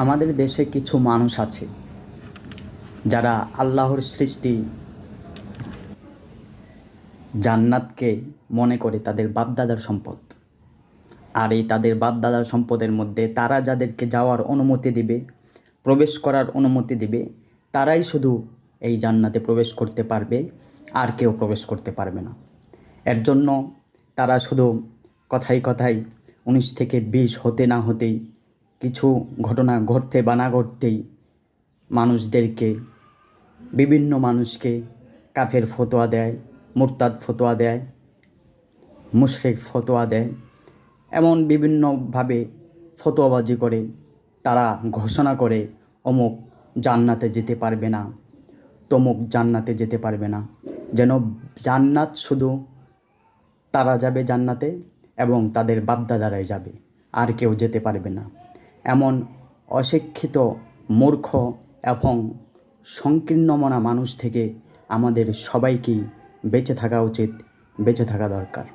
আমাদের দেশে কিছু মানুষ আছে যারা আল্লাহর সৃষ্টি জান্নাতকে মনে করে তাদের বাপদাদার সম্পদ। আর এই তাদের বাপদাদার সম্পদের মধ্যে তারা যাদেরকে যাওয়ার অনুমতি দিবে, প্রবেশ করার অনুমতি দিবে, তারাই শুধু এই জান্নাতে প্রবেশ করতে পারবে, আর কেউ প্রবেশ করতে পারবে না। এর জন্য তারা শুধু কথায় কথায় 19 থেকে 20 হতে না হতেই, কিছু ঘটনা ঘটতে বা না ঘটতেই বিভিন্ন মানুষকে কাফের ফতোয়া দেয়, মুরতাদ ফতোয়া দেয়, মুশরিক ফতোয়া দেয়। এমন বিভিন্নভাবে ফতোয়াবাজি করে তারা ঘোষণা করে অমুক জান্নাতে যেতে পারবে না, তমুক জান্নাতে যেতে পারবে না। যেন জান্নাত শুধু তারা যাবে জান্নাতে এবং তাদের বাপদাদারাই যাবে, আর কেউ যেতে পারবে না। এমন অশিক্ষিত, মূর্খ এবং সংকীর্ণমনা মানুষ থেকে আমাদের সবাইকেই বেঁচে থাকা উচিত, বেঁচে থাকা দরকার।